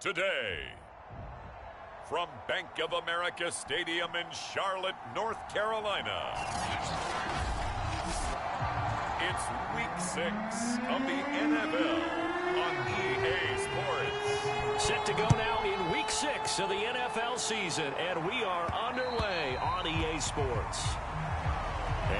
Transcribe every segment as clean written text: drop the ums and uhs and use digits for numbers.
today. From Bank of America Stadium in Charlotte, North Carolina, it's Week 6 of the NFL on EA Sports. Set to go now in Week 6 of the NFL season, and we are underway on EA Sports.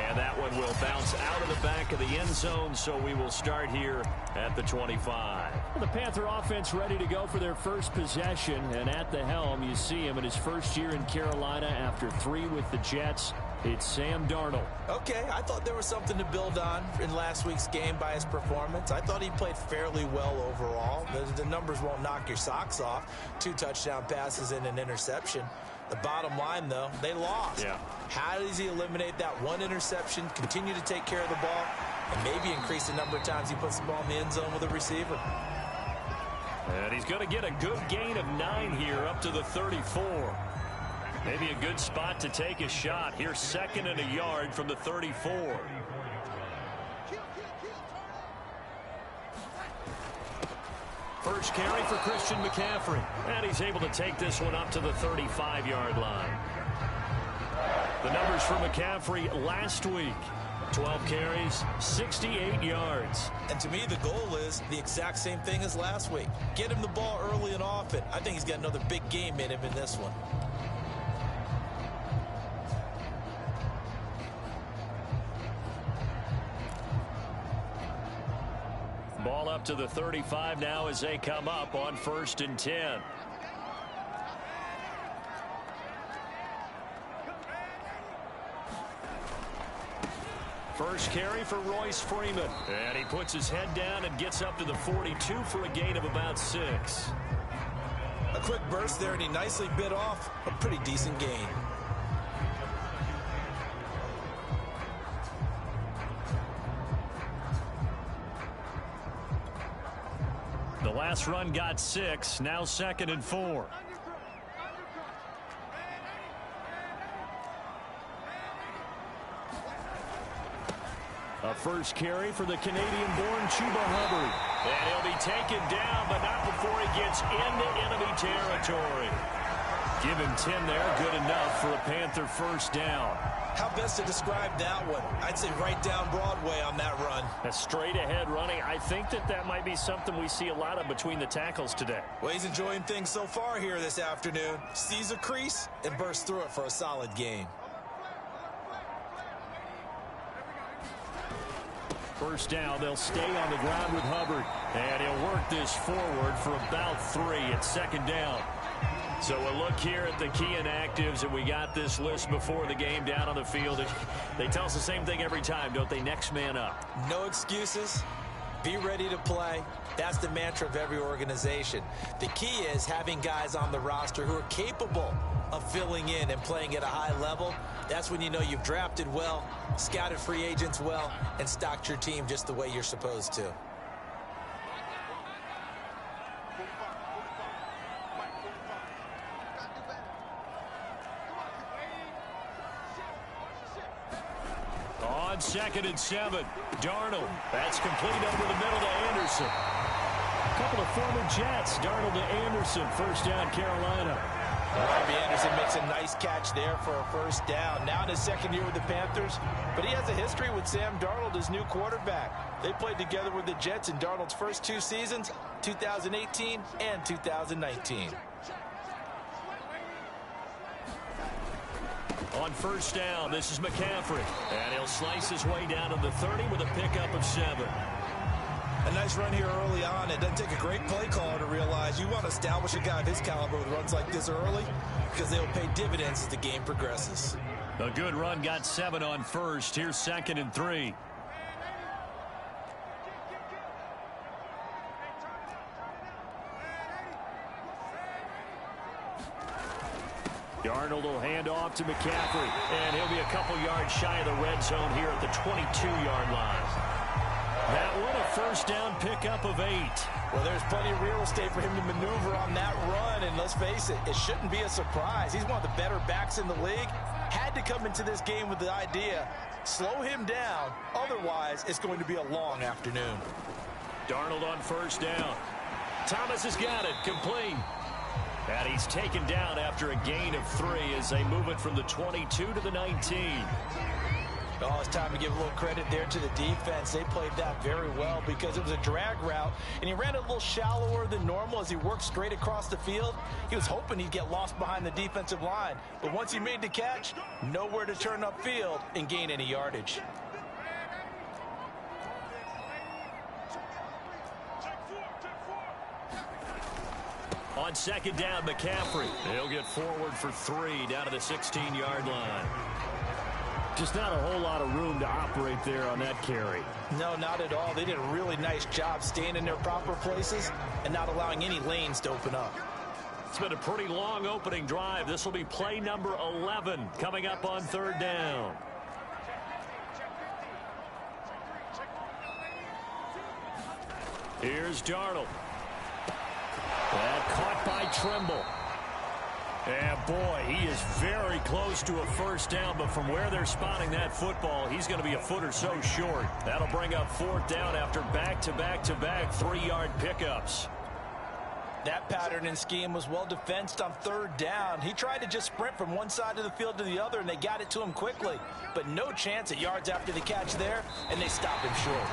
And that one will bounce out of the back of the end zone, so we will start here at the 25. The Panther offense ready to go for their first possession, and at the helm, you see him in his first year in Carolina after 3 with the Jets. It's Sam Darnold. Okay, I thought there was something to build on in last week's game by his performance. I thought he played fairly well overall. The numbers won't knock your socks off. 2 touchdown passes and an interception. The bottom line, though, they lost. Yeah. How does he eliminate that one interception, continue to take care of the ball, and maybe increase the number of times he puts the ball in the end zone with a receiver? And he's going to get a good gain of 9 here up to the 34. Maybe a good spot to take a shot. Here's 2nd and a yard from the 34. First carry for Christian McCaffrey. And he's able to take this one up to the 35-yard line. The numbers for McCaffrey last week. 12 carries, 68 yards. And to me, the goal is the exact same thing as last week. Get him the ball early and often. I think he's got another big game in him in this one. Ball up to the 35 now as they come up on 1st and 10. First carry for Royce Freeman. And he puts his head down and gets up to the 42 for a gain of about 6. A quick burst there, and he nicely bit off a pretty decent gain. The last run got 6, now 2nd and 4. A first carry for the Canadian-born Chuba Hubbard. And he'll be taken down, but not before he gets into enemy territory. Give him 10 there, good enough for a Panther first down. How best to describe that one? I'd say right down Broadway on that run. A straight-ahead running. I think that might be something we see a lot of between the tackles today. Well, he's enjoying things so far here this afternoon. Sees a crease and bursts through it for a solid gain. First down, they'll stay on the ground with Hubbard. And he'll work this forward for about 3 at 2nd down. So we'll look here at the key inactives, and we got this list before the game down on the field. They tell us the same thing every time, don't they? Next man up. No excuses. Be ready to play. That's the mantra of every organization. The key is having guys on the roster who are capable of filling in and playing at a high level. That's when you know you've drafted well, scouted free agents well, and stocked your team just the way you're supposed to. On 2nd and 7, Darnold. That's complete over the middle to Anderson. A couple of former Jets. Darnold to Anderson. First down, Carolina. Robbie Anderson makes a nice catch there for a first down. Now in his 2nd year with the Panthers, but he has a history with Sam Darnold, his new quarterback. They played together with the Jets in Darnold's first 2 seasons, 2018 and 2019. On first down, this is McCaffrey. And he'll slice his way down to the 30 with a pickup of 7. A nice run here early on. It doesn't take a great play caller to realize you want to establish a guy of his caliber with runs like this early because they'll pay dividends as the game progresses. A good run got 7 on first. Here's 2nd and 3. Darnold will hand off to McCaffrey, and he'll be a couple yards shy of the red zone here at the 22-yard line. That one a first down pickup of 8. Well, there's plenty of real estate for him to maneuver on that run, and let's face it, it shouldn't be a surprise. He's one of the better backs in the league. Had to come into this game with the idea, slow him down, otherwise it's going to be a long afternoon. Darnold on first down. Thomas has got it, complete. And he's taken down after a gain of 3 as they move it from the 22 to the 19. Oh, it's time to give a little credit there to the defense. They played that very well because it was a drag route, and he ran it a little shallower than normal as he worked straight across the field. He was hoping he'd get lost behind the defensive line, but once he made the catch, nowhere to turn upfield and gain any yardage. On second down, McCaffrey. He'll get forward for 3 down to the 16-yard line. Just not a whole lot of room to operate there on that carry. No, not at all. They did a really nice job staying in their proper places and not allowing any lanes to open up. It's been a pretty long opening drive. This will be play number 11 coming up on third down. Here's Darnold. And caught by Trimble. And boy, he is very close to a first down, but from where they're spotting that football, he's going to be a foot or so short. That'll bring up fourth down after back-to-back-to-back 3-yard pickups. That pattern and scheme was well defensed on third down. He tried to just sprint from one side of the field to the other, and they got it to him quickly. But no chance at yards after the catch there, and they stopped him short.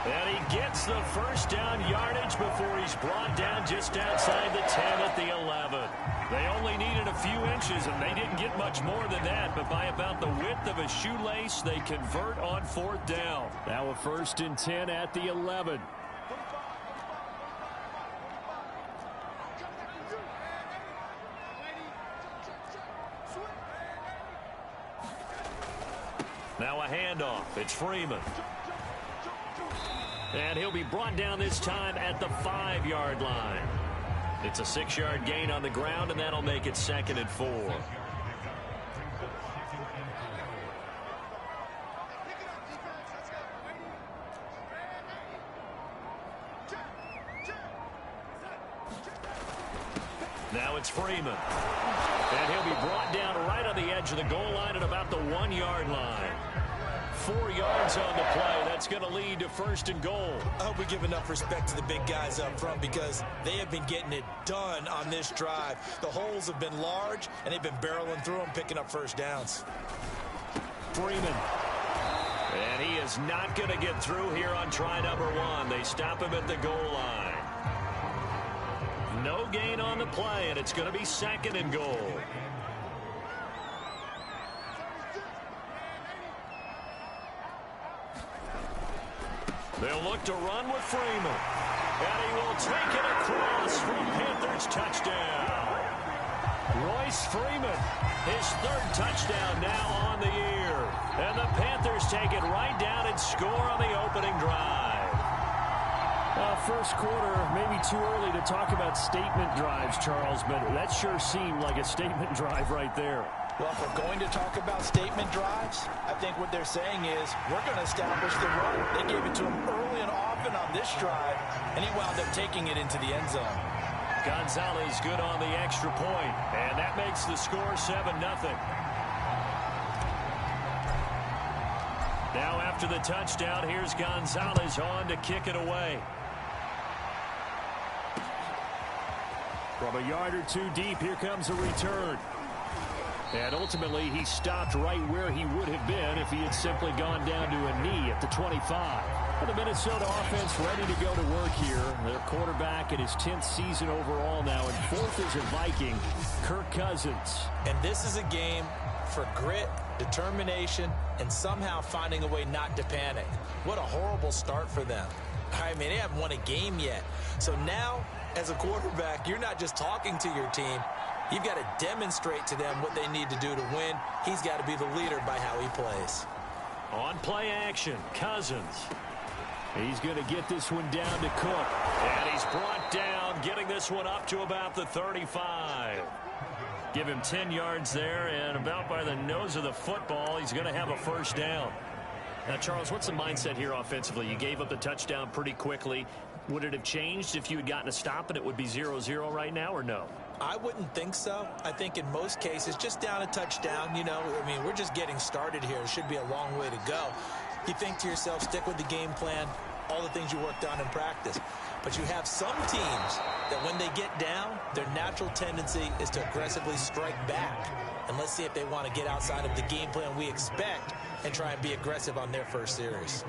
And he gets the first down yardage before he's brought down just outside the 10 at the 11. They only needed a few inches, and they didn't get much more than that, but by about the width of a shoelace, they convert on fourth down. Now a 1st and 10 at the 11. Now a handoff. It's Freeman. And he'll be brought down this time at the 5-yard line. It's a 6-yard gain on the ground, and that'll make it 2nd and 4. Now it's Freeman. And he'll be brought down right on the edge of the goal line at about the 1-yard line. 4 yards on the play. That's going to lead to 1st and goal. I hope we give enough respect to the big guys up front because they have been getting it done on this drive. The holes have been large, and they've been barreling through them, picking up first downs. Freeman. And he is not going to get through here on try number 1. They stop him at the goal line. No gain on the play, and it's going to be 2nd and goal. They'll look to run with Freeman. And he will take it across for a Panthers touchdown. Royce Freeman, his 3rd touchdown now on the year. And the Panthers take it right down and score on the opening drive. First quarter, maybe too early to talk about statement drives, Charles, but that sure seemed like a statement drive right there. Well, if we're going to talk about statement drives, I think what they're saying is we're going to establish the run. They gave it to him early and often on this drive, and he wound up taking it into the end zone. Gonzalez good on the extra point, and that makes the score 7-0. Now after the touchdown, here's Gonzalez on to kick it away. From a yard or 2 deep, here comes a return. And ultimately, he stopped right where he would have been if he had simply gone down to a knee at the 25. But the Minnesota offense ready to go to work here. Their quarterback in his 10th season overall now, and 4th as a Viking, Kirk Cousins. And this is a game for grit, determination, and somehow finding a way not to panic. What a horrible start for them. I mean, they haven't won a game yet. So now, as a quarterback, you're not just talking to your team. You've got to demonstrate to them what they need to do to win. He's got to be the leader by how he plays. On play action, Cousins. He's going to get this one down to Cook. And he's brought down, getting this one up to about the 35. Give him 10 yards there, and about by the nose of the football, he's going to have a first down. Now, Charles, what's the mindset here offensively? You gave up the touchdown pretty quickly. Would it have changed if you had gotten a stop and it would be 0-0 right now, or no? I wouldn't think so. I think in most cases, just down a touchdown, you know, I mean, we're just getting started here. It should be a long way to go. You think to yourself, stick with the game plan, all the things you worked on in practice. But you have some teams that when they get down, their natural tendency is to aggressively strike back. And let's see if they want to get outside of the game plan we expect and try and be aggressive on their first series.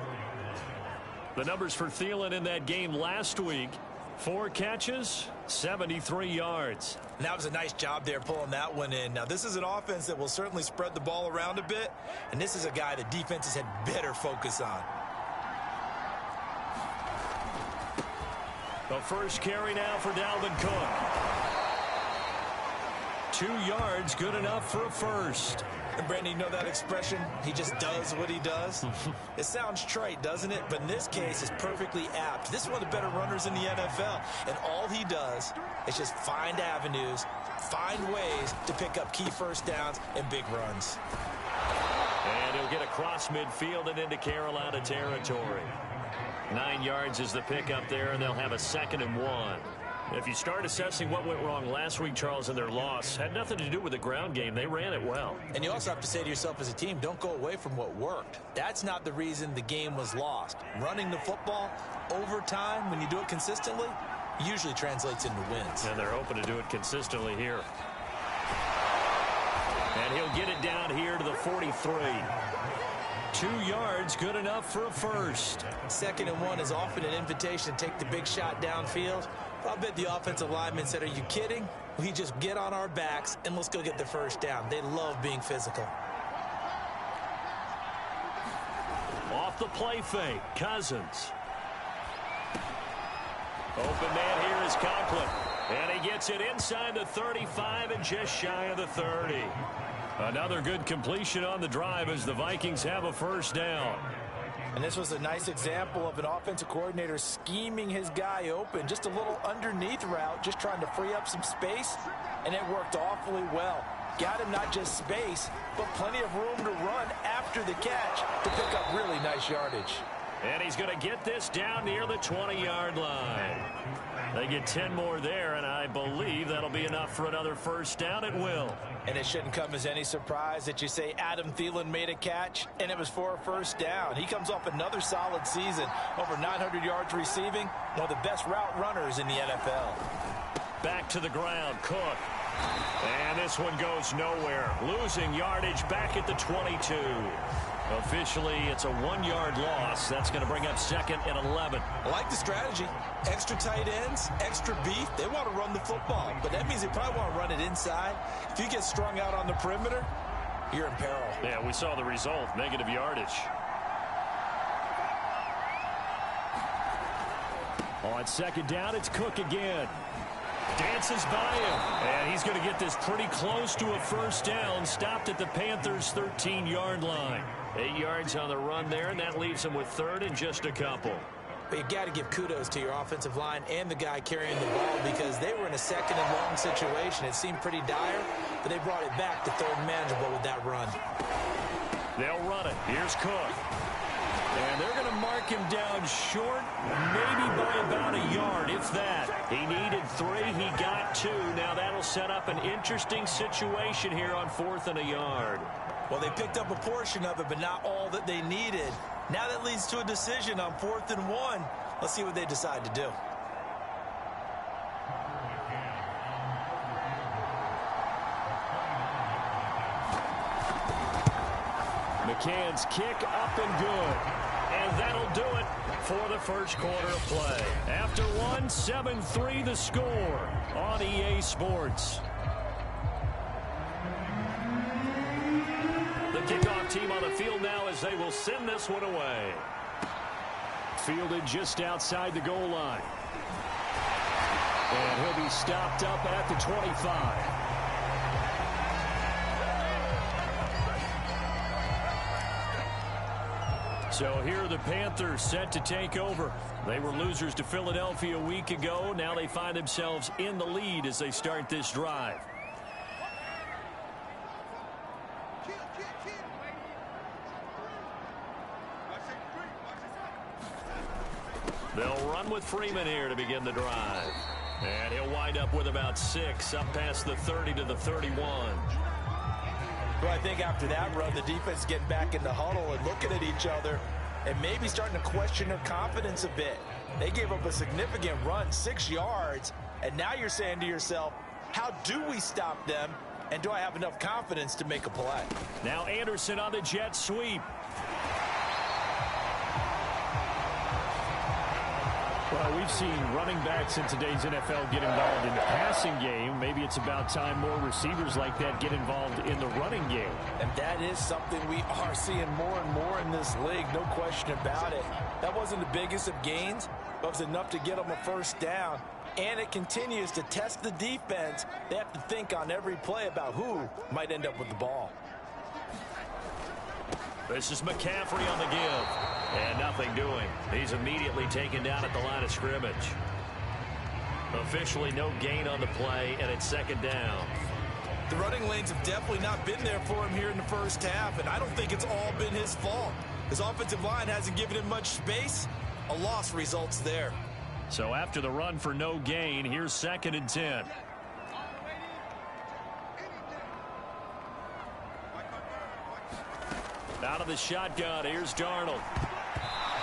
The numbers for Thielen in that game last week: 4 catches, 73 yards. And that was a nice job there pulling that one in. Now, this is an offense that will certainly spread the ball around a bit, and this is a guy that defenses had better focus on. The first carry now for Dalvin Cook. 2 yards, good enough for a first. And Brandon, you know that expression? He just does what he does. It sounds trite, doesn't it? But in this case, it's perfectly apt. This is one of the better runners in the NFL. And all he does is just find avenues, find ways to pick up key first downs and big runs. And he'll get across midfield and into Carolina territory. 9 yards is the pickup there, and they'll have a 2nd and 1. If you start assessing what went wrong last week, Charles, in their loss, had nothing to do with the ground game. They ran it well. And you also have to say to yourself as a team, don't go away from what worked. That's not the reason the game was lost. Running the football over time, when you do it consistently, usually translates into wins. And they're hoping to do it consistently here. And he'll get it down here to the 43. 2 yards, good enough for a first. 2nd and 1 is often an invitation to take the big shot downfield. I bet the offensive lineman said, are you kidding? We just get on our backs and let's go get the first down. They love being physical. Off the play fake, Cousins. Open man here is Conklin. And he gets it inside the 35 and just shy of the 30. Another good completion on the drive as the Vikings have a first down. And this was a nice example of an offensive coordinator scheming his guy open. Just a little underneath route, just trying to free up some space, and it worked awfully well. Got him not just space, but plenty of room to run after the catch to pick up really nice yardage. And he's going to get this down near the 20-yard line. They get 10 more there, and I believe that'll be enough for another first down. It will. And it shouldn't come as any surprise that you say Adam Thielen made a catch, and it was for a first down. He comes off another solid season, over 900 yards receiving, one of the best route runners in the NFL. Back to the ground, Cook. And this one goes nowhere. Losing yardage back at the 22. Officially, it's a 1-yard loss. That's going to bring up 2nd and 11. I like the strategy. Extra tight ends, extra beef. They want to run the football, but that means they probably want to run it inside. If you get strung out on the perimeter, you're in peril. Yeah, we saw the result, negative yardage. On 2nd down, it's Cook again. Dances by him, and he's going to get this pretty close to a first down. Stopped at the Panthers' 13-yard line. 8 yards on the run there, and that leaves him with 3rd and just a couple. But you got to give kudos to your offensive line and the guy carrying the ball because they were in a 2nd and long situation. It seemed pretty dire, but they brought it back to 3rd and manageable with that run. They'll run it. Here's Cook. And they're going to mark him down short, maybe by about a yard, if that. He needed 3. He got 2. Now that'll set up an interesting situation here on 4th and a yard. Well, they picked up a portion of it, but not all that they needed. Now that leads to a decision on 4th and 1. Let's see what they decide to do. McCann's kick up and good. And that'll do it for the first quarter of play. After 1, 7-3 the score on EA Sports. The kickoff team on the field now as they will send this one away. Fielded just outside the goal line. And he'll be stopped up at the 25. So here are the Panthers set to take over. They were losers to Philadelphia a week ago. Now they find themselves in the lead as they start this drive. They'll run with Freeman here to begin the drive. And he'll wind up with about 6 up past the 30 to the 31. Well, I think after that run, the defense getting back in the huddle and looking at each other. and maybe starting to question their confidence a bit. They gave up a significant run, 6 yards, and now you're saying to yourself, how do we stop them, and do I have enough confidence to make a play? Now Anderson on the jet sweep. Well, we've seen running backs in today's NFL get involved in the passing game. Maybe it's about time more receivers like that get involved in the running game. And that is something we are seeing more and more in this league, no question about it. That wasn't the biggest of gains, but it was enough to get them a first down. And it continues to test the defense. They have to think on every play about who might end up with the ball. This is McCaffrey on the give. And nothing doing. He's immediately taken down at the line of scrimmage. Officially no gain on the play, and it's second down. The running lanes have definitely not been there for him here in the first half, and I don't think it's all been his fault. His offensive line hasn't given him much space. A loss results there. So after the run for no gain, here's 2nd and 10. Out of the shotgun, here's Darnold.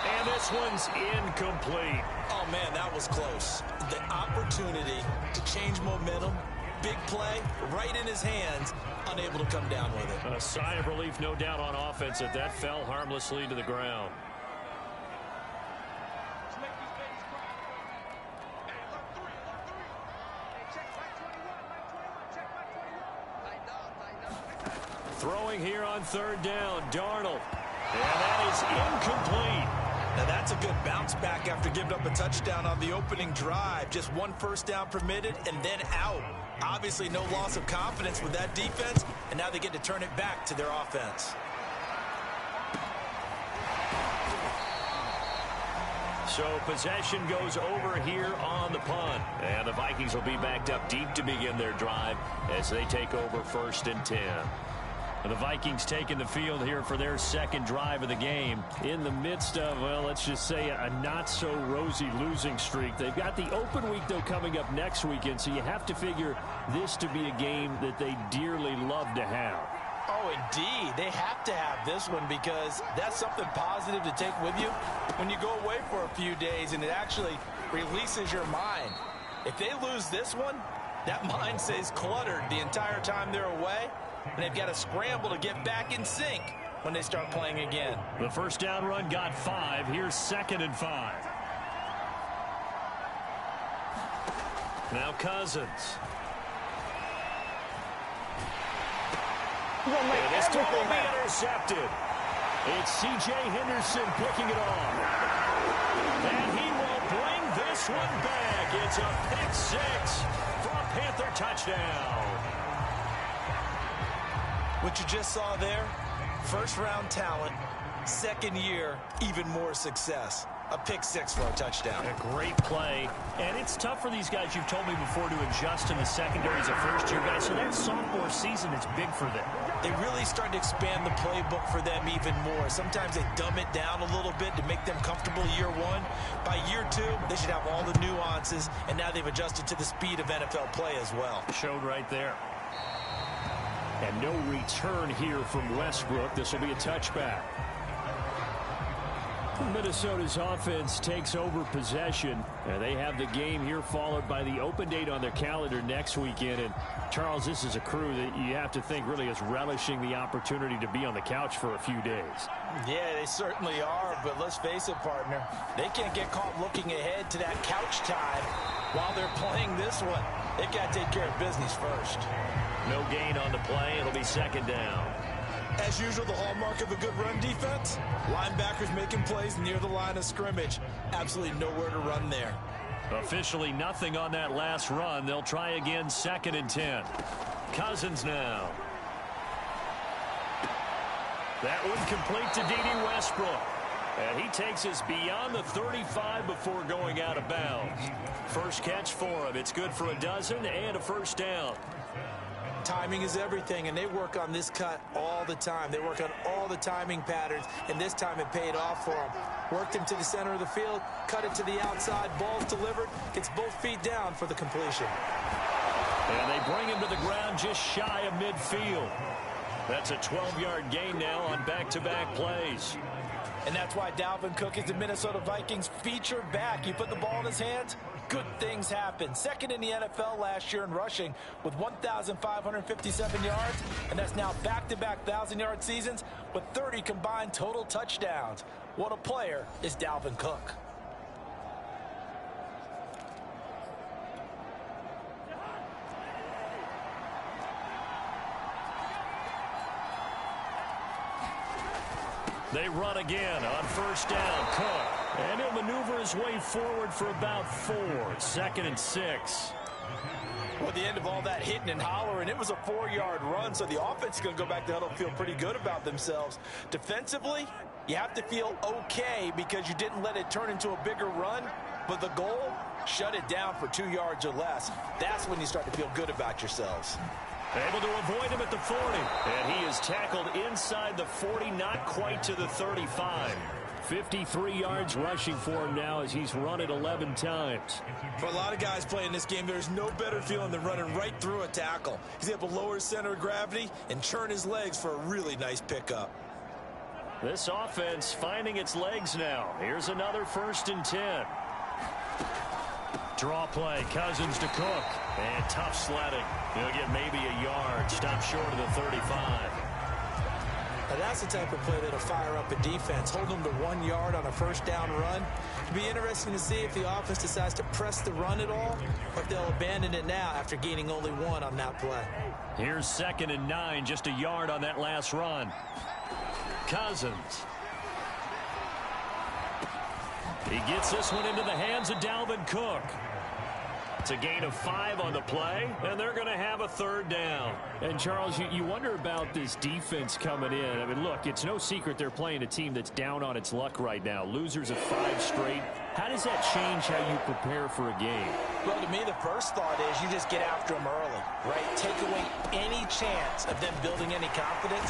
And this one's incomplete. Oh, man, that was close. The opportunity to change momentum, big play, right in his hands, unable to come down with it. A sigh of relief, no doubt, on offense that that fell harmlessly to the ground. Throwing here on 3rd down, Darnold. And that is incomplete. Now that's a good bounce back after giving up a touchdown on the opening drive. Just 1 first down permitted and then out. Obviously no loss of confidence with that defense, and now they get to turn it back to their offense. So possession goes over here on the punt. And the Vikings will be backed up deep to begin their drive as they take over 1st and 10. And the Vikings taking the field here for their 2nd drive of the game in the midst of, well, let's just say a not-so-rosy losing streak. They've got the open week, though, coming up next weekend, so you have to figure this to be a game that they dearly love to have. Oh, indeed. They have to have this one because that's something positive to take with you when you go away for a few days, and it actually releases your mind. If they lose this one, that mind stays cluttered the entire time they're away, and they've got to scramble to get back in sync when they start playing again. The first down run got 5. Here's 2nd and 5. Now Cousins. And this time will be intercepted. It's C.J. Henderson picking it off. And he will bring this one back. It's a pick 6 for a Panther touchdown. What you just saw there, first-round talent, 2nd year, even more success. A pick 6 for a touchdown. A great play. And it's tough for these guys, you've told me before, to adjust in the secondary as a first-year guy. So that sophomore season is big for them. They really start to expand the playbook for them even more. Sometimes they dumb it down a little bit to make them comfortable year 1. By year 2, they should have all the nuances, and now they've adjusted to the speed of NFL play as well. Showed right there. And no return here from Westbrook. This will be a touchback. Minnesota's offense takes over possession. And they have the game here followed by the open date on their calendar next weekend. And, Charles, this is a crew that you have to think really is relishing the opportunity to be on the couch for a few days. Yeah, they certainly are. But let's face it, partner, they can't get caught looking ahead to that couch time while they're playing this one. They've got to take care of business first. No gain on the play. It'll be 2nd down. As usual, the hallmark of a good run defense, linebackers making plays near the line of scrimmage. Absolutely nowhere to run there. Officially nothing on that last run. They'll try again, 2nd and 10. Cousins now. That one complete to D.D. Westbrook. And he takes us beyond the 35 before going out of bounds. First catch for him. It's good for a dozen and a first down. Timing is everything, and they work on this cut all the time. They work on all the timing patterns, and this time it paid off for them. Worked him to the center of the field, cut it to the outside, ball's delivered, gets both feet down for the completion. And they bring him to the ground just shy of midfield. That's a 12-yard gain now on back-to-back plays. And that's why Dalvin Cook is the Minnesota Vikings feature back. You put the ball in his hands, good things happen. Second in the NFL last year in rushing with 1,557 yards, and that's now back-to-back 1,000-yard seasons with 30 combined total touchdowns. What a player is Dalvin Cook. They run again on first down. Cook. And he'll maneuver his way forward for about 4. 2nd and 6. Well, at the end of all that hitting and hollering, it was a 4-yard run, so the offense is going to go back to huddle and feel pretty good about themselves. Defensively, you have to feel okay because you didn't let it turn into a bigger run, but the goal, shut it down for 2 yards or less. That's when you start to feel good about yourselves. Able to avoid him at the 40. And he is tackled inside the 40, not quite to the 35. 53 yards rushing for him now as he's run it 11 times. For a lot of guys playing this game, there's no better feeling than running right through a tackle. He's able to lower his center of gravity and churn his legs for a really nice pickup. This offense finding its legs now. Here's another 1st and 10. Draw play, Cousins to Cook. And tough sledding. He'll get maybe a yard. Stop short of the 35. Now that's the type of play that'll fire up a defense. Hold them to 1 yard on a first down run. It'll be interesting to see if the offense decides to press the run at all, or if they'll abandon it now after gaining only 1 on that play. Here's 2nd and 9, just a yard on that last run. Cousins. He gets this one into the hands of Dalvin Cook. It's a gain of 5 on the play, and they're going to have a 3rd down. And, Charles, you wonder about this defense coming in. I mean, look, it's no secret they're playing a team that's down on its luck right now. Losers of 5 straight. How does that change how you prepare for a game? Well, to me, the first thought is you just get after them early, right? Take away any chance of them building any confidence.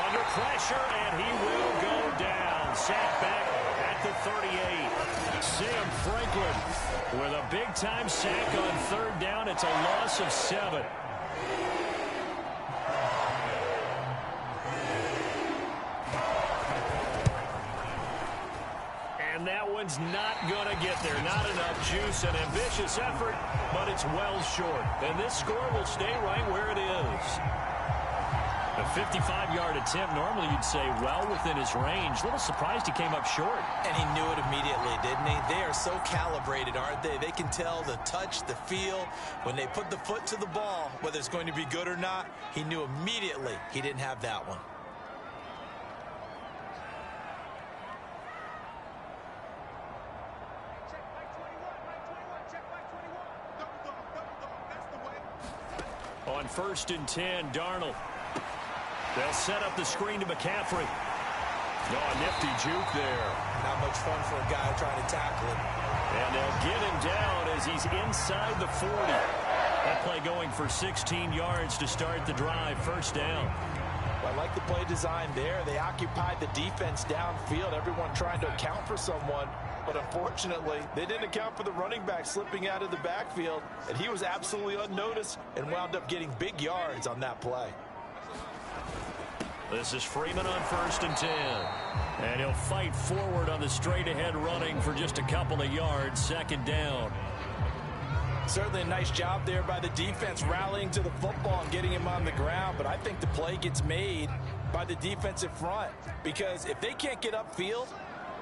Under pressure, and he will go down. Sacked back at the 38. Sam Franklin with a big-time sack on 3rd down. It's a loss of 7. And that one's not going to get there. Not enough juice. An ambitious effort, but it's well short. And this score will stay right where it is. A 55-yard attempt, normally you'd say well within his range. A little surprised he came up short. And he knew it immediately, didn't he? They are so calibrated, aren't they? They can tell the touch, the feel. When they put the foot to the ball, whether it's going to be good or not, he knew immediately he didn't have that one. On 1st and 10, Darnold. They'll set up the screen to McCaffrey. Oh, nifty juke there. Not much fun for a guy trying to tackle him. And they'll get him down as he's inside the 40. That play going for 16 yards to start the drive. 1st down. Well, I like the play design there. They occupied the defense downfield, everyone trying to account for someone. But unfortunately, they didn't account for the running back slipping out of the backfield. And he was absolutely unnoticed and wound up getting big yards on that play. This is Freeman on 1st and 10. And he'll fight forward on the straight-ahead running for just a couple of yards. 2nd down. Certainly a nice job there by the defense rallying to the football and getting him on the ground. But I think the play gets made by the defensive front. Because if they can't get upfield,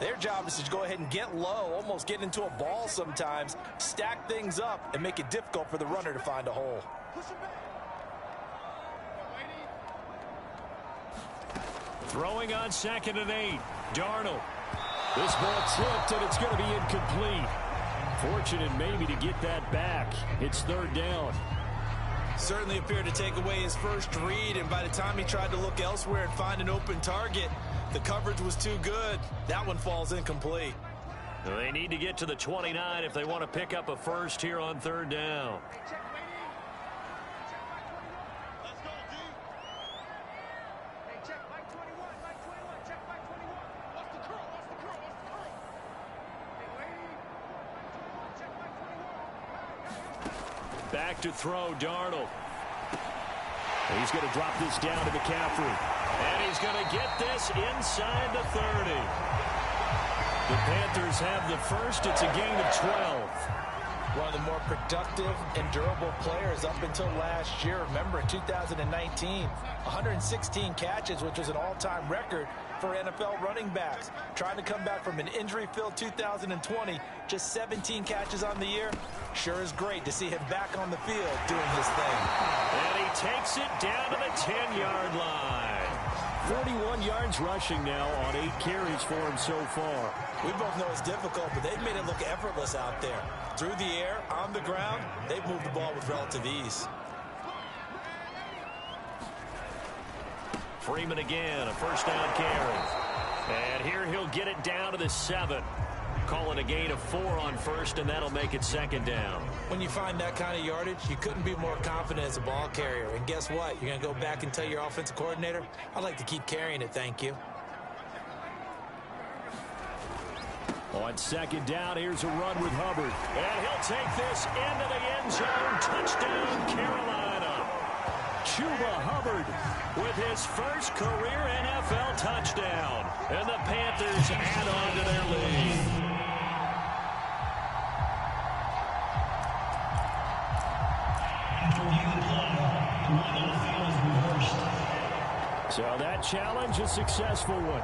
their job is to go ahead and get low, almost get into a ball sometimes, stack things up, and make it difficult for the runner to find a hole. Throwing on 2nd and 8. Darnold. This ball tipped, and it's going to be incomplete. Fortunate maybe to get that back. It's 3rd down. Certainly appeared to take away his first read, and by the time he tried to look elsewhere and find an open target, the coverage was too good. That one falls incomplete. They need to get to the 29 if they want to pick up a first here on 3rd down. Back to throw, Darnold. He's going to drop this down to McCaffrey. And he's going to get this inside the 30. The Panthers have the first. It's a gain of 12. One of the more productive and durable players up until last year. Remember, in 2019, 116 catches, which was an all-time record for NFL running backs. Trying to come back from an injury-filled 2020, just 17 catches on the year. Sure is great to see him back on the field doing his thing. And he takes it down to the 10-yard line. 41 yards rushing now on 8 carries for him so far. We both know it's difficult, but they've made it look effortless out there. Through the air, on the ground, they've moved the ball with relative ease. Freeman again, a first down carry. And here he'll get it down to the 7. Calling a gain of 4 on first, and that'll make it second down. When you find that kind of yardage, you couldn't be more confident as a ball carrier. And guess what? You're going to go back and tell your offensive coordinator, I'd like to keep carrying it, thank you. On second down, here's a run with Hubbard. And he'll take this into the end zone. Touchdown, Carolina. Chuba Hubbard with his first career NFL touchdown. And the Panthers add on to their lead. So that challenge, a successful one.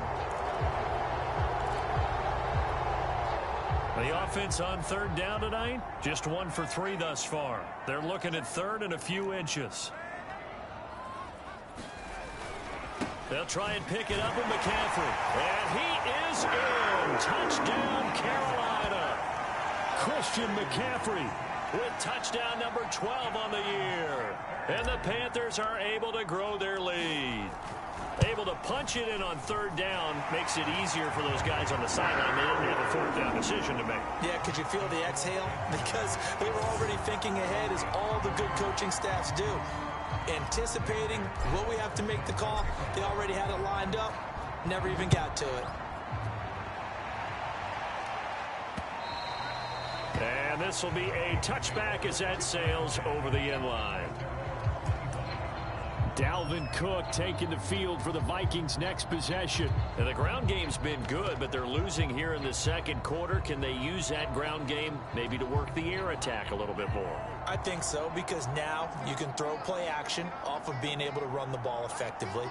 The offense on third down tonight, just 1 for 3 thus far. They're looking at third and a few inches. They'll try and pick it up with McCaffrey. And he is in. Touchdown, Carolina. Christian McCaffrey with touchdown number 12 on the year. And the Panthers are able to grow their lead. Able to punch it in on third down makes it easier for those guys on the sideline. They didn't have a fourth down decision to make. Yeah, could you feel the exhale? Because they were already thinking ahead, as all the good coaching staffs do. Anticipating what we have to make the call. They already had it lined up. Never even got to it. And this will be a touchback as that sails over the end line. Dalvin Cook taking the field for the Vikings' next possession. Now, the ground game's been good, but they're losing here in the second quarter. Can they use that ground game maybe to work the air attack a little bit more? I think so, because now you can throw play action off of being able to run the ball effectively.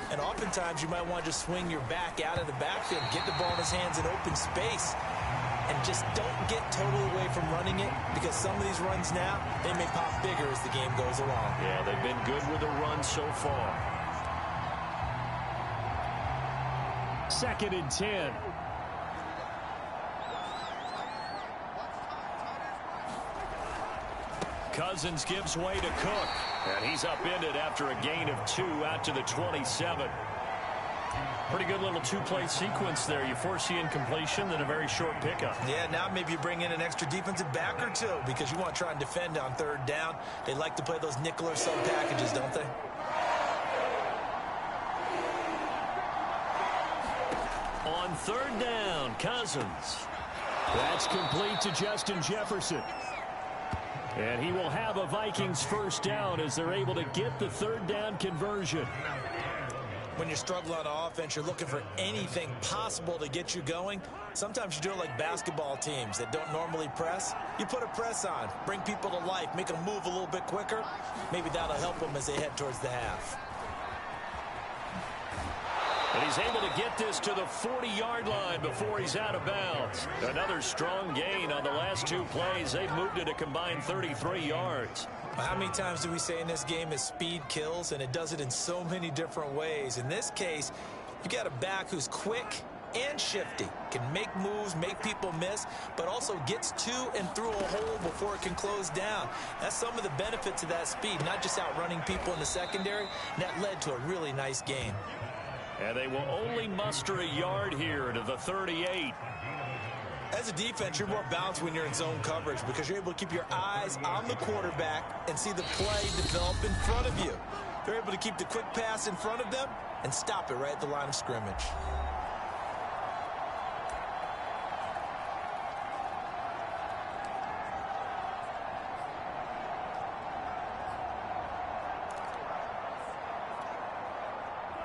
And oftentimes you might want to just swing your back out of the backfield, get the ball in his hands in open space, and just don't get totally away from running it, because some of these runs now, they may pop bigger as the game goes along. Yeah, they've been good with the run so far. 2nd and 10. Cousins gives way to Cook. And he's upended after a gain of 2 out to the 27. Pretty good little two-play sequence there. You force the incompletion, then a very short pickup. Yeah, now maybe you bring in an extra defensive back or two, because you want to try and defend on third down. They like to play those nickel or sub packages, don't they? On third down, Cousins. That's complete to Justin Jefferson. And he will have a Vikings first down as they're able to get the third down conversion. When you're struggling on offense, you're looking for anything possible to get you going. Sometimes you do it like basketball teams that don't normally press. You put a press on, bring people to life, make them move a little bit quicker. Maybe that'll help them as they head towards the half. And he's able to get this to the 40-yard line before he's out of bounds. Another strong gain on the last 2 plays. They've moved it a combined 33 yards. How many times do we say in this game is speed kills, and it does it in so many different ways. In this case, you got a back who's quick and shifty, can make moves, make people miss, but also gets to and through a hole before it can close down. That's some of the benefits of that speed, not just outrunning people in the secondary. And that led to a really nice game. And they will only muster a yard here to the 38. As a defense, you're more balanced when you're in zone coverage, because you're able to keep your eyes on the quarterback and see the play develop in front of you. They're able to keep the quick pass in front of them and stop it right at the line of scrimmage.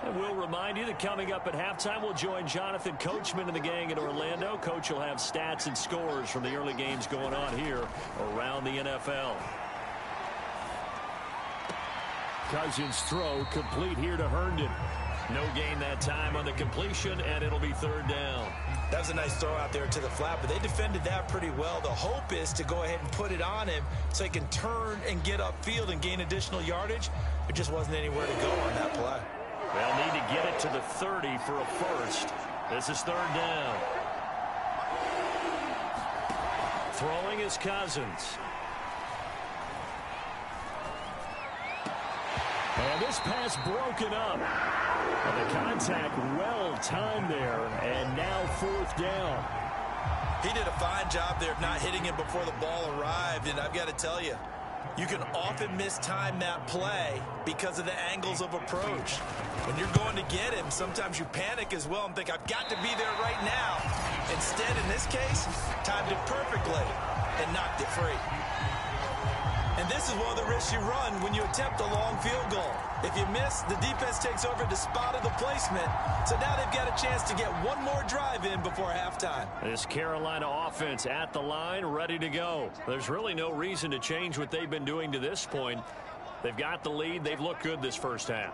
And we'll remind you that coming up at halftime, we'll join Jonathan Coachman and the gang in Orlando. Coach will have stats and scores from the early games going on here around the NFL. Cousins' throw complete here to Herndon. No gain that time on the completion, and it'll be 3rd down. That was a nice throw out there to the flat, but they defended that pretty well. The hope is to go ahead and put it on him so he can turn and get upfield and gain additional yardage. There just wasn't anywhere to go on that play. They'll need to get it to the 30 for a first. This is 3rd down. Throwing is Cousins. And this pass broken up. And the contact well timed there, and now 4th down. He did a fine job there of not hitting him before the ball arrived, and I've got to tell you, you can often mistime that play because of the angles of approach. When you're going to get him, sometimes you panic as well and think, I've got to be there right now. Instead, in this case, timed it perfectly and knocked it free. And this is one of the risks you run when you attempt a long field goal. If you miss, the defense takes over the spot of the placement. So now they've got a chance to get one more drive in before halftime. This Carolina offense at the line, ready to go. There's really no reason to change what they've been doing to this point. They've got the lead. They've looked good this first half.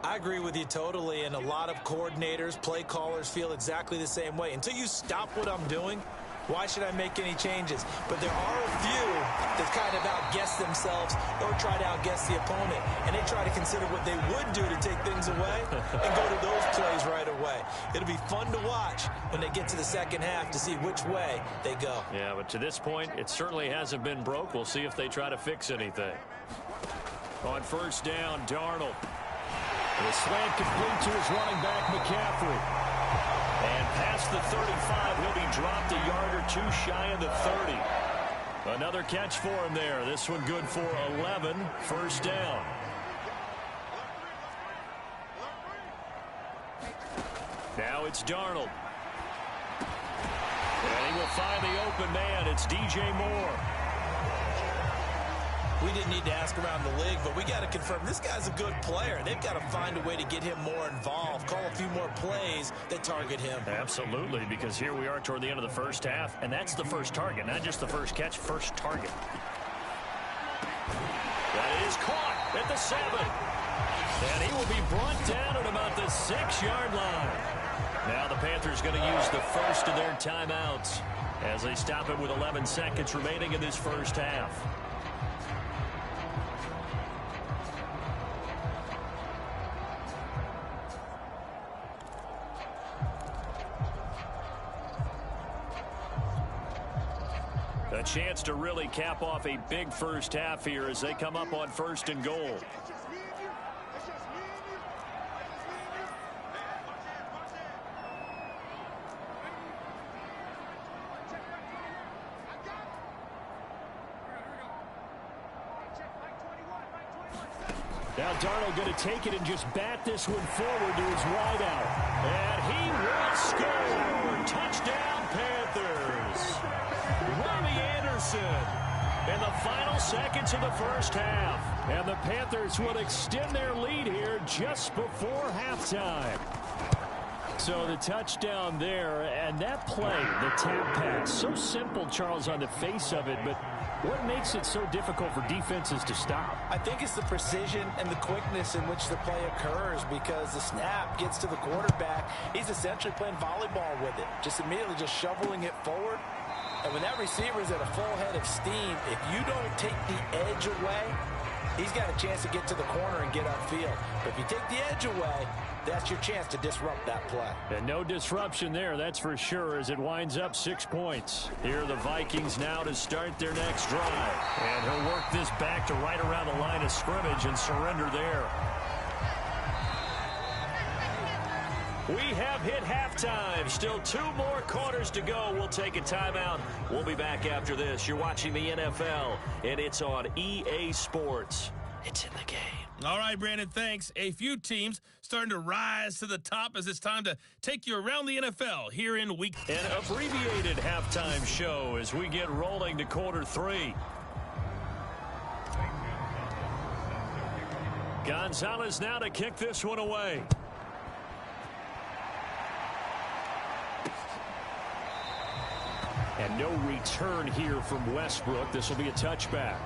I agree with you totally, and a lot of coordinators, play callers feel exactly the same way. Until you stop what I'm doing, why should I make any changes? But there are a few that kind of outguess themselves or try to outguess the opponent. And they try to consider what they would do to take things away and go to those plays right away. It'll be fun to watch when they get to the second half to see which way they go. Yeah, but to this point, it certainly hasn't been broke. We'll see if they try to fix anything. On 1st down, Darnold. The slant complete to his running back, McCaffrey. And past the 35, he'll be dropped a yard or 2 shy of the 30. Another catch for him there. This one good for 11. 1st down. Now it's Darnold. And he will find the open man. It's DJ Moore. We didn't need to ask around the league, but we got to confirm this guy's a good player. They've got to find a way to get him more involved, call a few more plays that target him. Absolutely, because here we are toward the end of the first half, and that's the first target, not just the first catch, first target. That is caught at the 7. And he will be brought down at about the 6-yard line. Now the Panthers going to use the first of their timeouts as they stop it with 11 seconds remaining in this first half. A chance to really cap off a big first half here as they come up on 1st and goal. Now Darnold going to take it and just bat this one forward to his wideout. And he will score. Touchdown, Panthers. Robbie Anderson in the final seconds of the first half. And the Panthers will extend their lead here just before halftime. So the touchdown there, and that play, the tap pass, so simple, Charles, on the face of it, but what makes it so difficult for defenses to stop? I think it's the precision and the quickness in which the play occurs, because the snap gets to the quarterback. He's essentially playing volleyball with it, just immediately just shoveling it forward. And when that receiver is at a full head of steam, if you don't take the edge away, he's got a chance to get to the corner and get upfield. But if you take the edge away, that's your chance to disrupt that play. And no disruption there, that's for sure, as it winds up 6 points. Here are the Vikings now to start their next drive. And he'll work this back to right around the line of scrimmage and surrender there. We have hit halftime. Still 2 more quarters to go. We'll take a timeout. We'll be back after this. You're watching the NFL, and it's on EA Sports. It's in the game. All right, Brandon, thanks. A few teams starting to rise to the top as it's time to take you around the NFL here in week. An abbreviated halftime show as we get rolling to quarter 3. Gonzalez now to kick this one away. And no return here from Westbrook. This will be a touchback.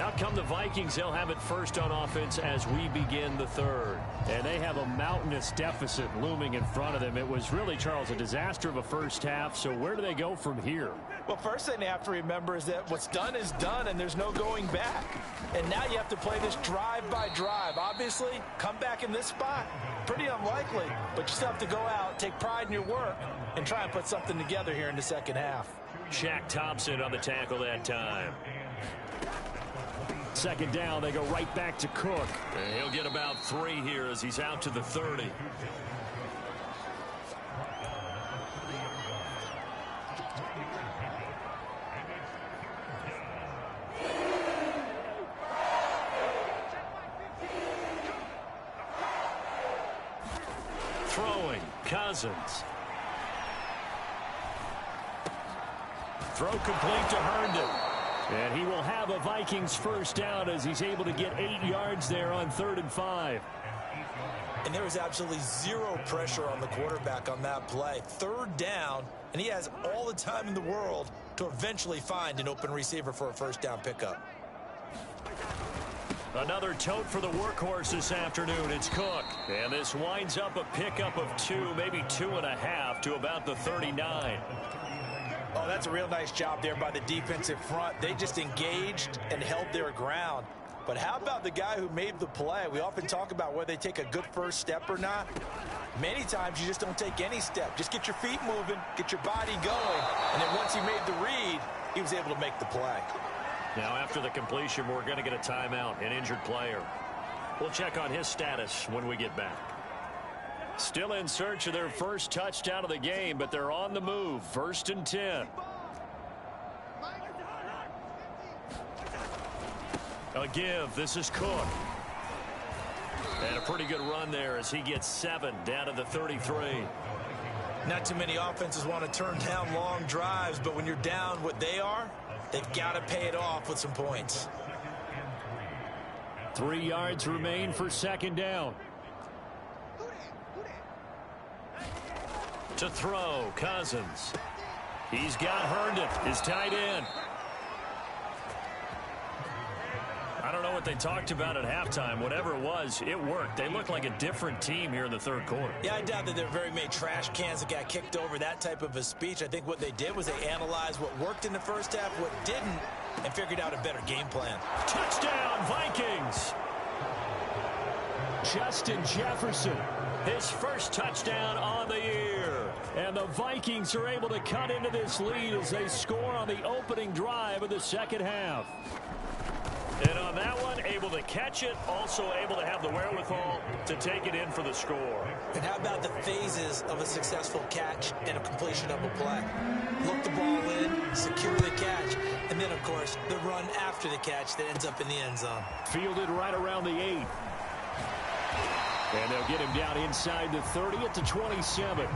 Out come the Vikings. They'll have it first on offense as we begin the third. And they have a mountainous deficit looming in front of them. It was really, Charles, a disaster of a first half. So where do they go from here? Well, first thing they have to remember is that what's done is done, and there's no going back. And now you have to play this drive by drive. Obviously, come back in this spot, pretty unlikely. But you still have to go out, take pride in your work, and try and put something together here in the second half. Shaq Thompson on the tackle that time. Second down, they go right back to Cook. And he'll get about 3 here as he's out to the 30. Throwing, Cousins. Throw complete to Herndon. And he will have a Vikings first down as he's able to get 8 yards there on 3rd and 5. And there was absolutely zero pressure on the quarterback on that play. 3rd down, and he has all the time in the world to eventually find an open receiver for a first down pickup. Another tote for the workhorse this afternoon. It's Cook. And this winds up a pickup of 2, maybe 2.5 to about the 39. Oh, that's a real nice job there by the defensive front. They just engaged and held their ground. But how about the guy who made the play? We often talk about whether they take a good first step or not. Many times you just don't take any step. Just get your feet moving, get your body going. And then once he made the read, he was able to make the play. Now after the completion, we're going to get a timeout, an injured player. We'll check on his status when we get back. Still in search of their first touchdown of the game, but they're on the move. 1st and 10. A give. This is Cook. And a pretty good run there as he gets 7 down to the 33. Not too many offenses want to turn down long drives, but when you're down what they are, they've got to pay it off with some points. 3 yards remain for 2nd down. To throw, Cousins. He's got Herndon, his tight end. I don't know what they talked about at halftime. Whatever it was, it worked. They look like a different team here in the 3rd quarter. Yeah, I doubt that there are very many trash cans that got kicked over, that type of a speech. I think what they did was they analyzed what worked in the first half, what didn't, and figured out a better game plan. Touchdown, Vikings! Justin Jefferson. His first touchdown on the year. And the Vikings are able to cut into this lead as they score on the opening drive of the second half. And on that one, able to catch it, also able to have the wherewithal to take it in for the score. And how about the phases of a successful catch and a completion of a play? Look the ball in, secure the catch, and then, of course, the run after the catch that ends up in the end zone. Fielded right around the 8. And they'll get him down inside the 30 at the 27.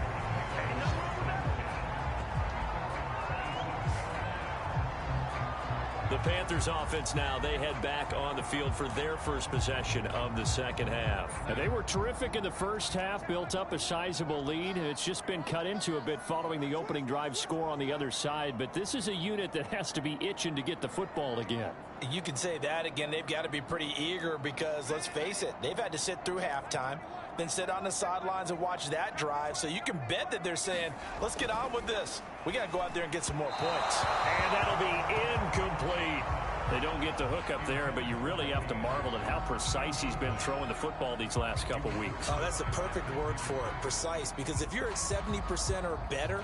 The Panthers offense now, they head back on the field for their first possession of the second half. And they were terrific in the first half, built up a sizable lead, and it's just been cut into a bit following the opening drive score on the other side. But this is a unit that has to be itching to get the football again. You can say that again. They've got to be pretty eager because, let's face it, they've had to sit through halftime, then sit on the sidelines and watch that drive. So you can bet that they're saying, let's get on with this. We got to go out there and get some more points. And that'll be incomplete. They don't get the hook up there, but you really have to marvel at how precise he's been throwing the football these last couple weeks. Oh, that's the perfect word for it, precise, because if you're at 70% or better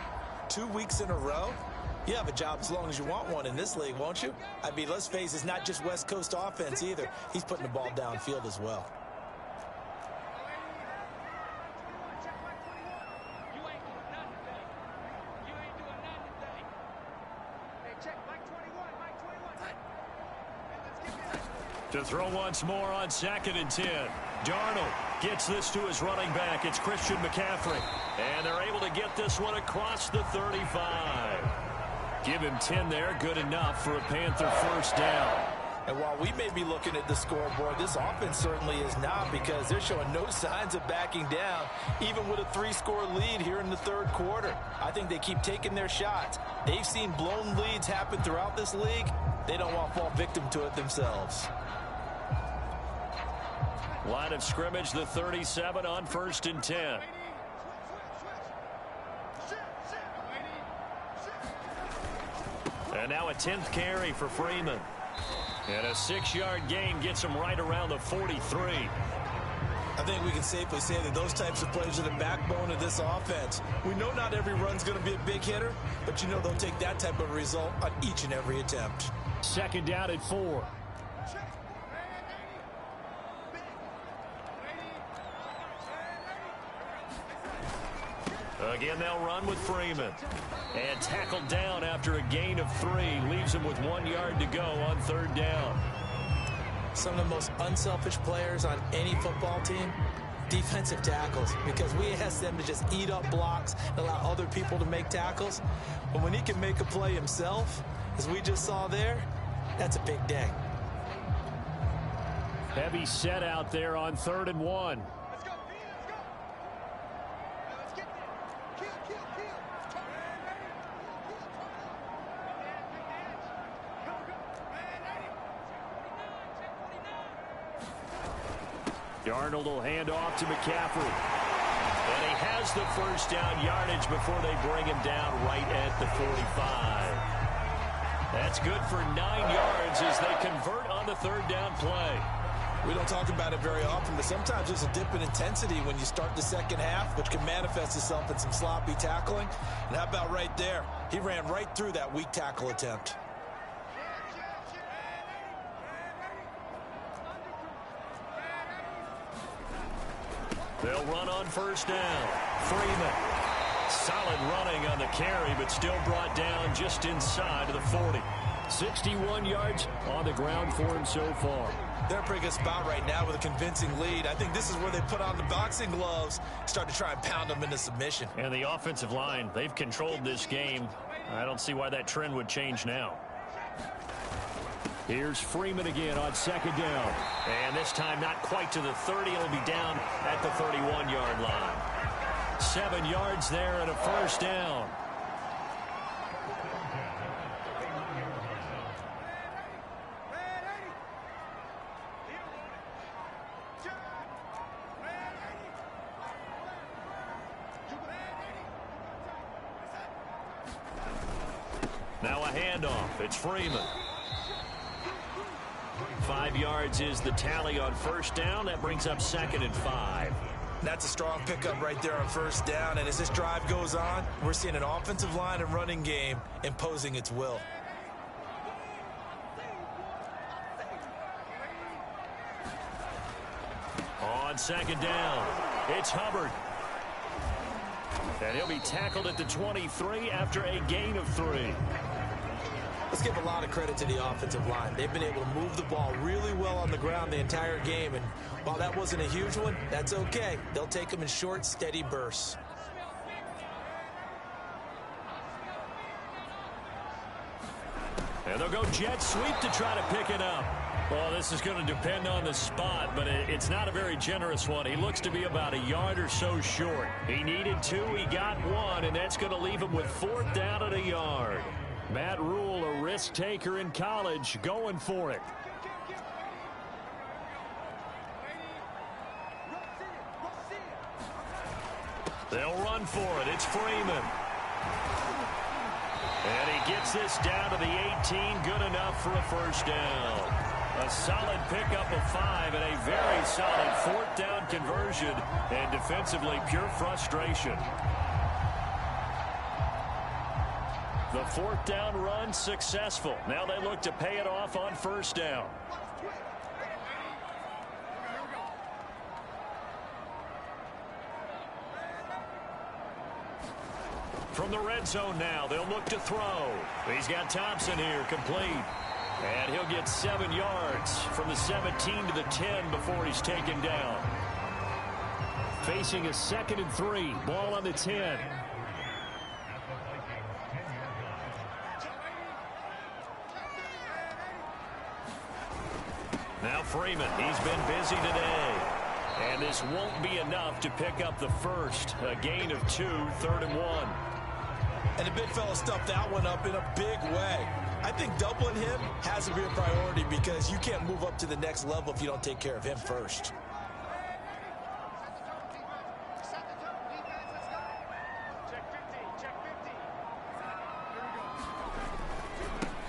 2 weeks in a row, you have a job as long as you want one in this league, won't you? I mean, let's face it, it's not just West Coast offense either. He's putting the ball downfield as well. To throw once more on 2nd and 10. Darnold gets this to his running back. It's Christian McCaffrey. And they're able to get this one across the 35. Give him 10 there. Good enough for a Panther first down. And while we may be looking at the scoreboard, this offense certainly is not, because they're showing no signs of backing down, even with a 3-score lead here in the third quarter. I think they keep taking their shots. They've seen blown leads happen throughout this league. They don't want to fall victim to it themselves. Line of scrimmage, the 37 on 1st and 10. And now a 10th carry for Freeman. And a 6-yard gain gets him right around the 43. I think we can safely say that those types of plays are the backbone of this offense. We know not every run's going to be a big hitter, but you know they'll take that type of result on each and every attempt. 2nd down at 4. Again, they'll run with Freeman. And tackled down after a gain of 3. Leaves him with 1 yard to go on 3rd down. Some of the most unselfish players on any football team, defensive tackles, because we ask them to just eat up blocks and allow other people to make tackles. But when he can make a play himself, as we just saw there, that's a big day. Heavy set out there on 3rd and 1. Darnold will hand off to McCaffrey. And he has the 1st down yardage before they bring him down right at the 45. That's good for 9 yards as they convert on the 3rd down play. We don't talk about it very often, but sometimes there's a dip in intensity when you start the second half, which can manifest itself in some sloppy tackling. And how about right there? He ran right through that weak tackle attempt. They'll run on 1st down. Freeman. Solid running on the carry, but still brought down just inside of the 40. 61 yards on the ground for him so far. They're in a pretty good spot right now with a convincing lead. I think this is where they put on the boxing gloves, start to try and pound them into submission. And the offensive line, they've controlled this game. I don't see why that trend would change now. Here's Freeman again on 2nd down. And this time not quite to the 30. It'll be down at the 31-yard line. 7 yards there and a 1st down. Now a handoff. It's Freeman. 5 yards is the tally on 1st down. That brings up 2nd and 5. That's a strong pickup right there on 1st down. And as this drive goes on, we're seeing an offensive line and running game imposing its will. On 2nd down, it's Hubbard. And he'll be tackled at the 23 after a gain of 3. Let's give a lot of credit to the offensive line. They've been able to move the ball really well on the ground the entire game. And while that wasn't a huge one, that's okay. They'll take them in short, steady bursts. And they'll go jet sweep to try to pick it up. Well, this is going to depend on the spot, but it's not a very generous one. He looks to be about a yard or so short. He needed 2, he got 1, and that's going to leave him with 4th down at a yard. Matt Rule, a risk taker in college, going for it. They'll run for it. It's Freeman. And he gets this down to the 18. Good enough for a 1st down. A solid pickup of 5 and a very solid 4th down conversion. And defensively, pure frustration. The 4th down run successful. Now they look to pay it off on 1st down. From the red zone now, they'll look to throw. He's got Thompson here, complete. And he'll get 7 yards from the 17 to the 10 before he's taken down. Facing a 2nd and 3. Ball on the 10. Freeman. He's been busy today. And this won't be enough to pick up the first. A gain of 2, 3rd and 1. And the big fella stuffed that one up in a big way. I think doubling him has to be a priority because you can't move up to the next level if you don't take care of him first.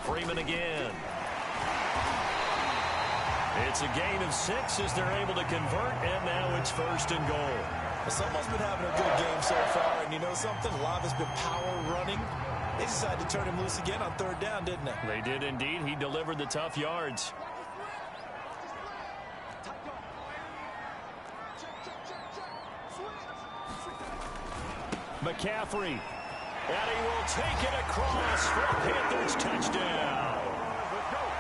Freeman again. It's a gain of 6 as they're able to convert, and now it's 1st and goal. Well, someone's been having a good game so far, and you know something? A lot of it's been power running. They decided to turn him loose again on 3rd down, didn't they? They did indeed. He delivered the tough yards. McCaffrey. And he will take it across for a Panthers touchdown.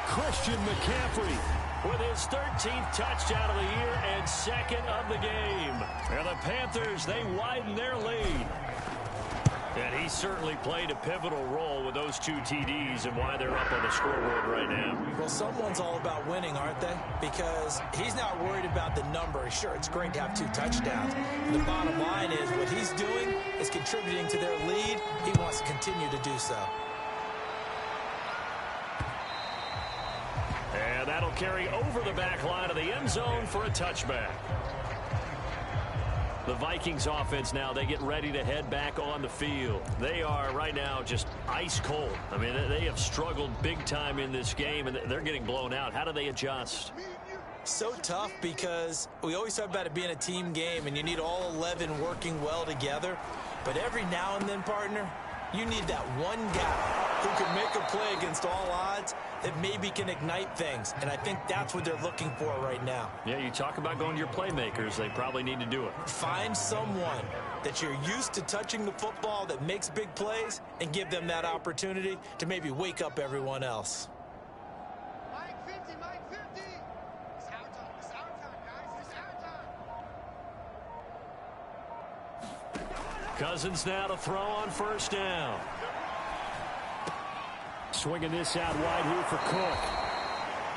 Christian McCaffrey with his 13th touchdown of the year and 2nd of the game. And the Panthers, they widen their lead. And he certainly played a pivotal role with those 2 TDs and why they're up on the scoreboard right now. Well, someone's all about winning, aren't they? Because he's not worried about the number. Sure, it's great to have 2 touchdowns. The bottom line is what he's doing is contributing to their lead. He wants to continue to do so. And that'll carry over the back line of the end zone for a touchback. The Vikings offense now, they get ready to head back on the field. They are right now just ice cold. I mean, they have struggled big time in this game, and they're getting blown out. How do they adjust? So tough because we always talk about it being a team game, and you need all 11 working well together. But every now and then, partner, you need that one guy who can make a play against all odds that maybe can ignite things. And I think that's what they're looking for right now. Yeah, you talk about going to your playmakers. They probably need to do it. Find someone that you're used to touching the football that makes big plays and give them that opportunity to maybe wake up everyone else. Mike 50, Mike 50. It's our time. It's our time, guys. It's our time. Cousins now to throw on 1st down. Swinging this out wide here for Cook.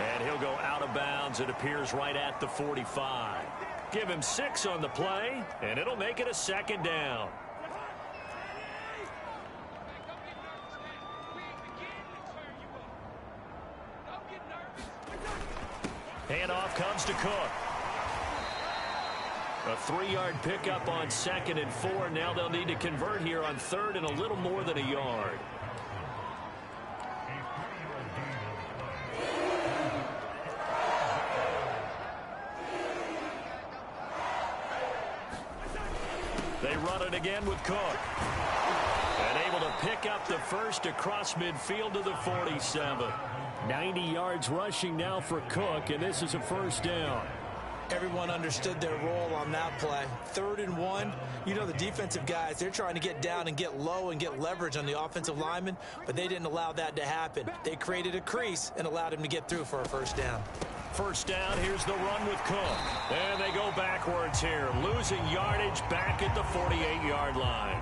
And he'll go out of bounds. It appears right at the 45. Give him 6 on the play, and it'll make it a 2nd down. Handoff comes to Cook. A 3-yard pickup on 2nd and 4. Now they'll need to convert here on 3rd and a little more than a yard. They run it again with Cook. And able to pick up the first across midfield to the 47. 90 yards rushing now for Cook, and this is a 1st down. Everyone understood their role on that play. 3rd and 1. You know the defensive guys, they're trying to get down and get low and get leverage on the offensive lineman, but they didn't allow that to happen. They created a crease and allowed him to get through for a 1st down. 1st down, here's the run with Cook. And they go backwards here, losing yardage back at the 48-yard line.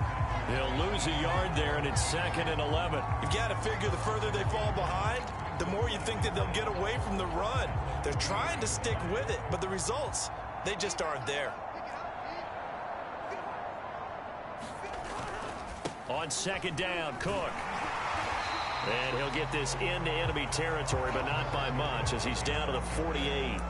They'll lose a yard there, and it's 2nd and 11. You've got to figure the further they fall behind, the more you think that they'll get away from the run. They're trying to stick with it, but the results, they just aren't there. On 2nd down, Cook. And he'll get this into enemy territory, but not by much as he's down to the 48.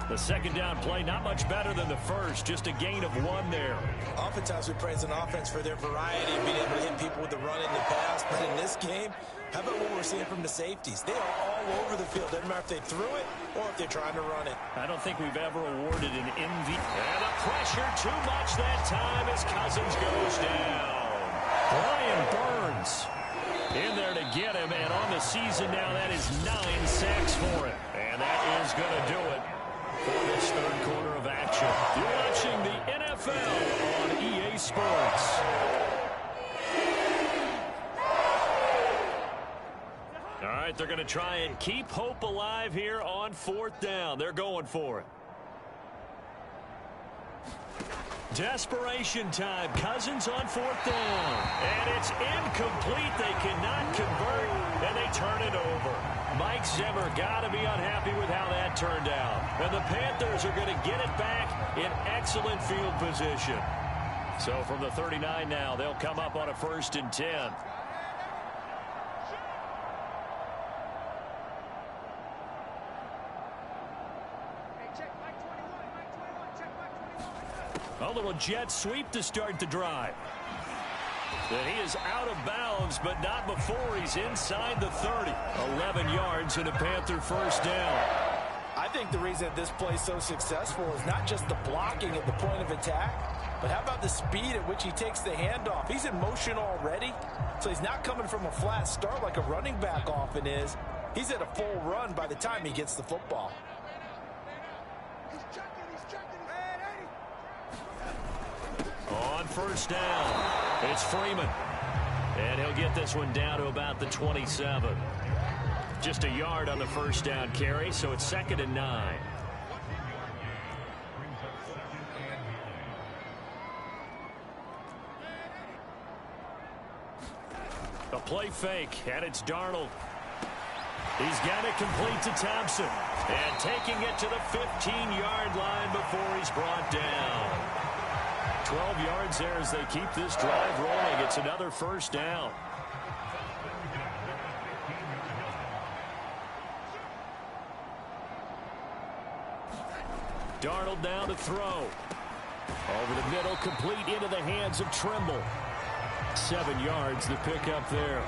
The 2nd down play, not much better than the first, just a gain of 1 there. Oftentimes we praise an offense for their variety of being able to hit people with the run in the pass, but in this game, how about what we're seeing from the safeties? They are all over the field. Doesn't matter if they threw it or if they're trying to run it. I don't think we've ever awarded an MVP. And the pressure too much that time as Cousins goes down. Brian Burns in there to get him, and on the season now, that is 9 sacks for him. And that is going to do it for this 3rd quarter of action. You're watching the NFL on EA Sports. All right, they're going to try and keep hope alive here on 4th down. They're going for it. Desperation time. Cousins on 4th down. And it's incomplete. They cannot convert, and they turn it over. Mike Zimmer got to be unhappy with how that turned out. And the Panthers are going to get it back in excellent field position. So from the 39 now, they'll come up on a 1st and 10. A little jet sweep to start the drive. And he is out of bounds, but not before he's inside the 30. 11 yards and a Panther 1st down. I think the reason that this play is so successful is not just the blocking at the point of attack, but how about the speed at which he takes the handoff? He's in motion already, so he's not coming from a flat start like a running back often is. He's at a full run by the time he gets the football. On 1st down, it's Freeman. And he'll get this one down to about the 27. Just a yard on the 1st down carry, so it's 2nd and 9. A play fake, and it's Darnold. He's got it complete to Thompson. And taking it to the 15-yard line before he's brought down. 12 yards there as they keep this drive rolling. It's another 1st down. Darnold now to throw. Over the middle, complete into the hands of Trimble. 7 yards, the pickup there.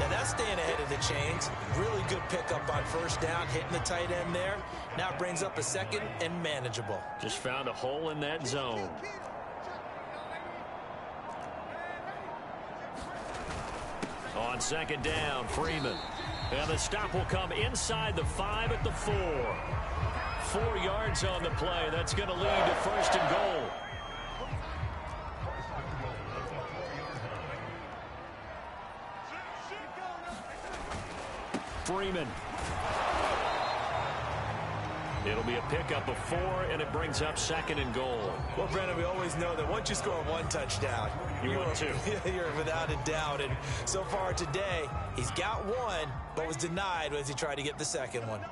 Now that's staying ahead of the chains. Really good pickup on 1st down, hitting the tight end there. Now it brings up a 2nd and manageable. Just found a hole in that zone. On 2nd down, Freeman. And the stop will come inside the 5 at the 4. 4 yards on the play. That's going to lead to 1st and goal. Freeman. It'll be a pickup of 4, and it brings up 2nd and goal. Well, Brandon, we always know that once you score 1 touchdown, you want 2. You're without a doubt. And so far today, he's got 1, but was denied as he tried to get the 2nd one.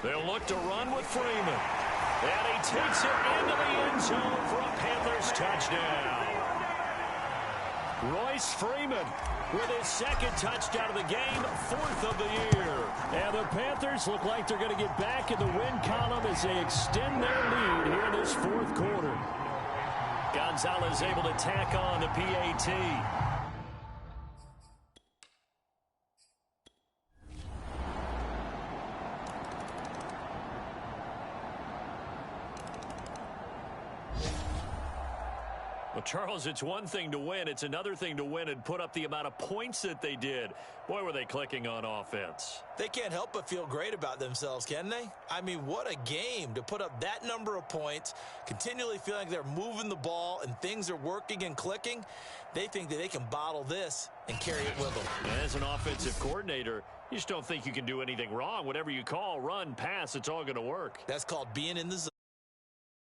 They'll look to run with Freeman. And he takes it into the end zone for a Panthers touchdown. Royce Freeman with his 2nd touchdown of the game, 4th of the year. And the Panthers look like they're going to get back in the win column as they extend their lead here in this 4th quarter. Gonzalez able to tack on the PAT. Well, Charles, it's one thing to win. It's another thing to win and put up the amount of points that they did. Boy, were they clicking on offense. They can't help but feel great about themselves, can they? I mean, what a game to put up that number of points, continually feeling like they're moving the ball and things are working and clicking. They think that they can bottle this and carry it with them. And as an offensive coordinator, you just don't think you can do anything wrong. Whatever you call, run, pass, it's all going to work. That's called being in the zone.